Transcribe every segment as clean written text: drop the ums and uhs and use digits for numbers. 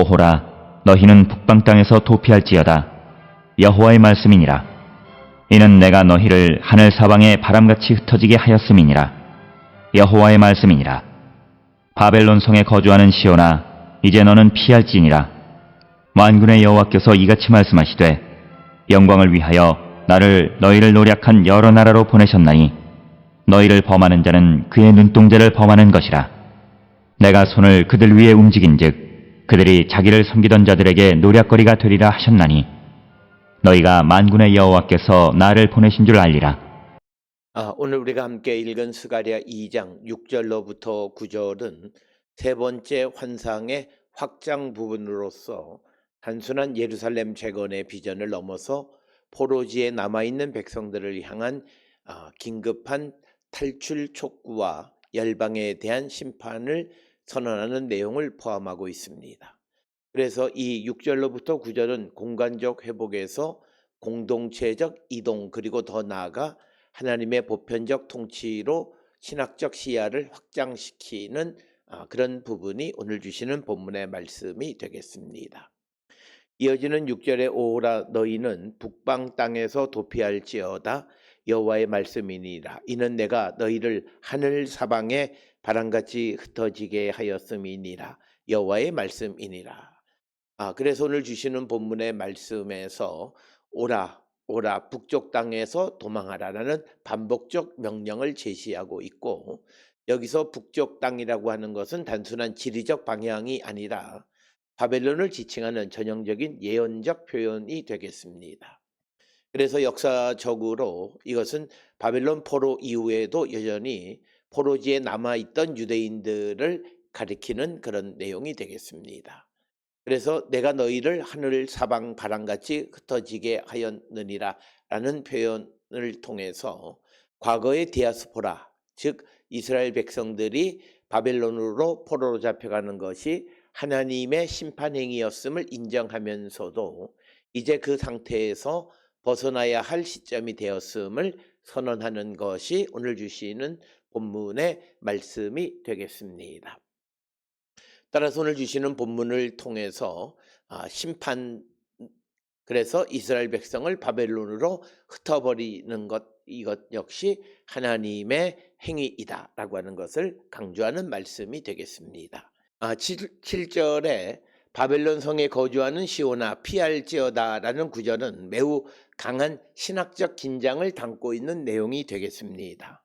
오호라 너희는 북방 땅에서 도피할지어다. 여호와의 말씀이니라. 이는 내가 너희를 하늘 사방에 바람같이 흩어지게 하였음이니라. 여호와의 말씀이니라. 바벨론 성에 거주하는 시온아, 이제 너는 피할지니라. 만군의 여호와께서 이같이 말씀하시되 영광을 위하여 나를 너희를 노략한 여러 나라로 보내셨나니 너희를 범하는 자는 그의 눈동자를 범하는 것이라. 내가 손을 그들 위에 움직인즉 그들이 자기를 섬기던 자들에게 노략거리가 되리라 하셨나니 너희가 만군의 여호와께서 나를 보내신 줄 알리라. 오늘 우리가 함께 읽은 스가랴 2장 6절로부터 9절은 세 번째 환상의 확장 부분으로서 단순한 예루살렘 재건의 비전을 넘어서 포로지에 남아있는 백성들을 향한 긴급한 탈출 촉구와 열방에 대한 심판을 선언하는 내용을 포함하고 있습니다. 그래서 이 6절로부터 9절은 공간적 회복에서 공동체적 이동, 그리고 더 나아가 하나님의 보편적 통치로 신학적 시야를 확장시키는 그런 부분이 오늘 주시는 본문의 말씀이 되겠습니다. 이어지는 6절에 오호라 너희는 북방 땅에서 도피할지어다. 여호와의 말씀이니라. 이는 내가 너희를 하늘 사방에 바람같이 흩어지게 하였음이니라. 여호와의 말씀이니라. 그래서 오늘 주시는 본문의 말씀에서 오라 북쪽 땅에서 도망하라라는 반복적 명령을 제시하고 있고, 여기서 북쪽 땅이라고 하는 것은 단순한 지리적 방향이 아니라 바벨론을 지칭하는 전형적인 예언적 표현이 되겠습니다. 그래서 역사적으로 이것은 바벨론 포로 이후에도 여전히 포로지에 남아있던 유대인들을 가리키는 그런 내용이 되겠습니다. 그래서 내가 너희를 하늘 사방 바람같이 흩어지게 하였느니라 라는 표현을 통해서 과거의 디아스포라, 즉 이스라엘 백성들이 바벨론으로 포로로 잡혀가는 것이 하나님의 심판행위였음을 인정하면서도 이제 그 상태에서 벗어나야 할 시점이 되었음을 선언하는 것이 오늘 주시는 본문의 말씀이 되겠습니다. 따라서 오늘 주시는 본문을 통해서 심판, 그래서 이스라엘 백성을 바벨론으로 흩어버리는 것, 이것 역시 하나님의 행위이다라고 하는 것을 강조하는 말씀이 되겠습니다. 7절에 바벨론 성에 거주하는 시온아 피할지어다라는 구절은 매우 강한 신학적 긴장을 담고 있는 내용이 되겠습니다.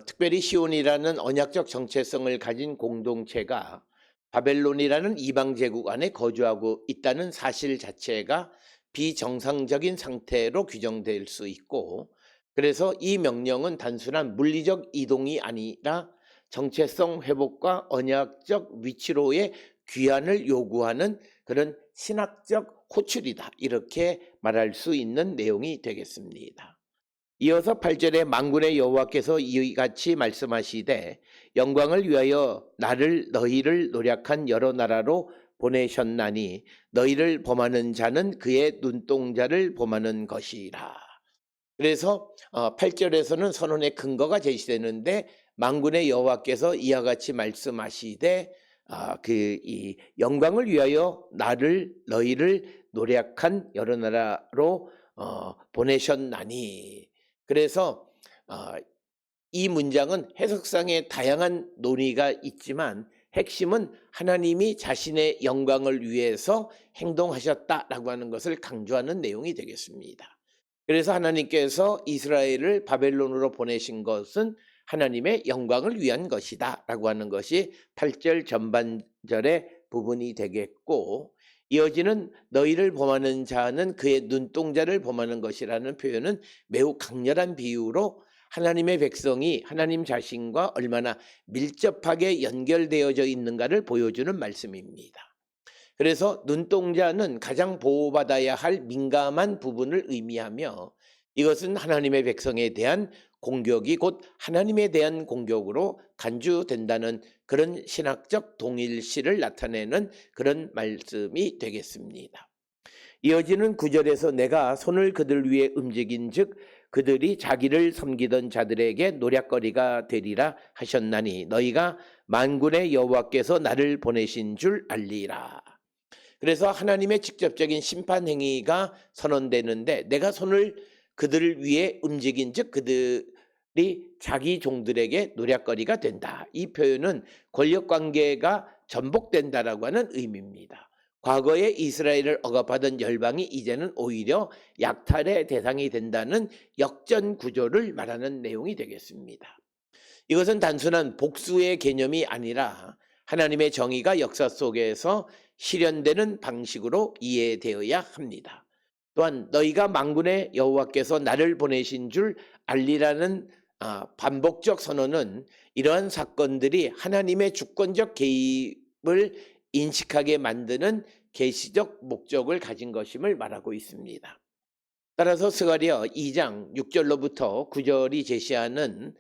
특별히 시온이라는 언약적 정체성을 가진 공동체가 바벨론이라는 이방 제국 안에 거주하고 있다는 사실 자체가 비정상적인 상태로 규정될 수 있고, 그래서 이 명령은 단순한 물리적 이동이 아니라 정체성 회복과 언약적 위치로의 귀환을 요구하는 그런 신학적 호출이다, 이렇게 말할 수 있는 내용이 되겠습니다. 이어서 8절에 만군의 여호와께서 이같이 말씀하시되 영광을 위하여 너희를 노략한 여러 나라로 보내셨나니 너희를 범하는 자는 그의 눈동자를 범하는 것이라. 그래서 8절에서는 선언의 근거가 제시되는데 만군의 여호와께서 이와 같이 말씀하시되 이 영광을 위하여 너희를 노략한 여러 나라로 보내셨나니. 그래서 이 문장은 해석상의 다양한 논의가 있지만 핵심은 하나님이 자신의 영광을 위해서 행동하셨다라고 하는 것을 강조하는 내용이 되겠습니다. 그래서 하나님께서 이스라엘을 바벨론으로 보내신 것은 하나님의 영광을 위한 것이다 라고 하는 것이 8절 전반절의 부분이 되겠고, 이어지는 너희를 범하는 자는 그의 눈동자를 범하는 것이라는 표현은 매우 강렬한 비유로 하나님의 백성이 하나님 자신과 얼마나 밀접하게 연결되어져 있는가를 보여주는 말씀입니다. 그래서 눈동자는 가장 보호받아야 할 민감한 부분을 의미하며 이것은 하나님의 백성에 대한 공격이 곧 하나님에 대한 공격으로 간주된다는 그런 신학적 동일시를 나타내는 그런 말씀이 되겠습니다. 이어지는 9절에서 내가 손을 그들 위에 움직인즉 그들이 자기를 섬기던 자들에게 노략거리가 되리라 하셨나니 너희가 만군의 여호와께서 나를 보내신 줄 알리라. 그래서 하나님의 직접적인 심판 행위가 선언되는데 내가 손을 그들을 위해 움직인 즉 그들이 자기 종들에게 노략거리가 된다. 이 표현은 권력관계가 전복된다라고 하는 의미입니다. 과거에 이스라엘을 억압하던 열방이 이제는 오히려 약탈의 대상이 된다는 역전 구조를 말하는 내용이 되겠습니다. 이것은 단순한 복수의 개념이 아니라 하나님의 정의가 역사 속에서 실현되는 방식으로 이해되어야 합니다. 또한 너희가 만군의 여호와께서 나를 보내신 줄 알리라는 반복적 선언은 이러한 사건들이 하나님의 주권적 개입을 인식하게 만드는 계시적 목적을 가진 것임을 말하고 있습니다. 따라서 스가랴 2장 6절로부터 9절이 제시하는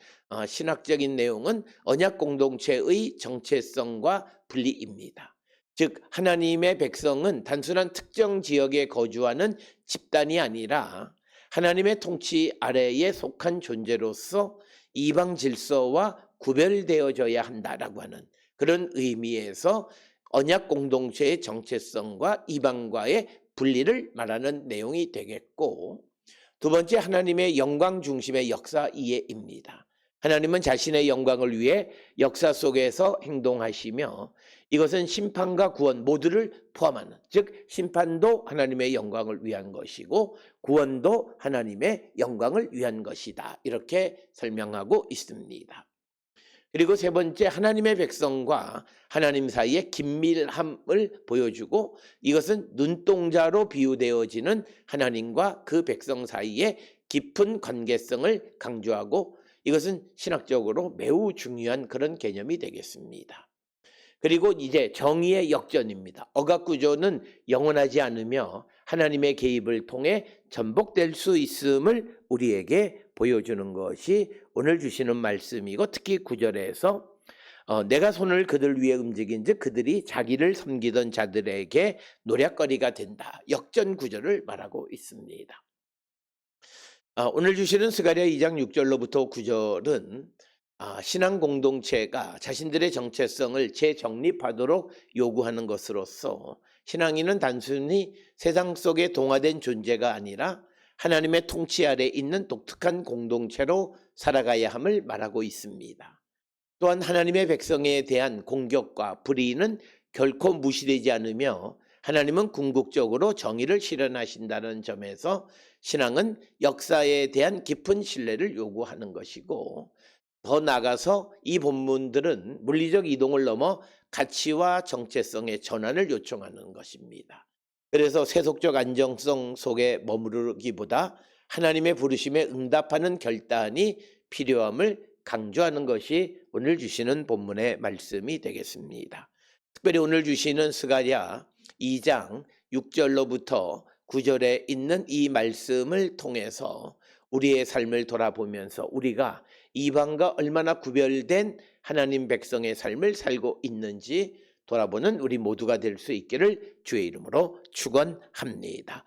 신학적인 내용은 언약 공동체의 정체성과 분리입니다. 즉 하나님의 백성은 단순한 특정 지역에 거주하는 집단이 아니라 하나님의 통치 아래에 속한 존재로서 이방 질서와 구별되어져야 한다라고 하는 그런 의미에서 언약 공동체의 정체성과 이방과의 분리를 말하는 내용이 되겠고, 두 번째 하나님의 영광 중심의 역사 이해입니다. 하나님은 자신의 영광을 위해 역사 속에서 행동하시며 이것은 심판과 구원 모두를 포함하는, 즉 심판도 하나님의 영광을 위한 것이고 구원도 하나님의 영광을 위한 것이다, 이렇게 설명하고 있습니다. 그리고 세 번째 하나님의 백성과 하나님 사이의 긴밀함을 보여주고 이것은 눈동자로 비유되어지는 하나님과 그 백성 사이의 깊은 관계성을 강조하고 이것은 신학적으로 매우 중요한 그런 개념이 되겠습니다. 그리고 이제 정의의 역전입니다. 억압구조는 영원하지 않으며 하나님의 개입을 통해 전복될 수 있음을 우리에게 보여주는 것이 오늘 주시는 말씀이고, 특히 9절에서 내가 손을 그들 위에 움직인 즉 그들이 자기를 섬기던 자들에게 노략거리가 된다. 역전 구조를 말하고 있습니다. 오늘 주시는 스가랴 2장 6절로부터 9절은 신앙 공동체가 자신들의 정체성을 재정립하도록 요구하는 것으로서 신앙인은 단순히 세상 속에 동화된 존재가 아니라 하나님의 통치 아래 있는 독특한 공동체로 살아가야 함을 말하고 있습니다. 또한 하나님의 백성에 대한 공격과 불의는 결코 무시되지 않으며 하나님은 궁극적으로 정의를 실현하신다는 점에서 신앙은 역사에 대한 깊은 신뢰를 요구하는 것이고, 더 나아가서 이 본문들은 물리적 이동을 넘어 가치와 정체성의 전환을 요청하는 것입니다. 그래서 세속적 안정성 속에 머무르기보다 하나님의 부르심에 응답하는 결단이 필요함을 강조하는 것이 오늘 주시는 본문의 말씀이 되겠습니다. 특별히 오늘 주시는 스가랴 2장 6절로부터 9절에 있는 이 말씀을 통해서 우리의 삶을 돌아보면서 우리가 이방과 얼마나 구별된 하나님 백성의 삶을 살고 있는지 돌아보는 우리 모두가 될 수 있기를 주의 이름으로 축원합니다.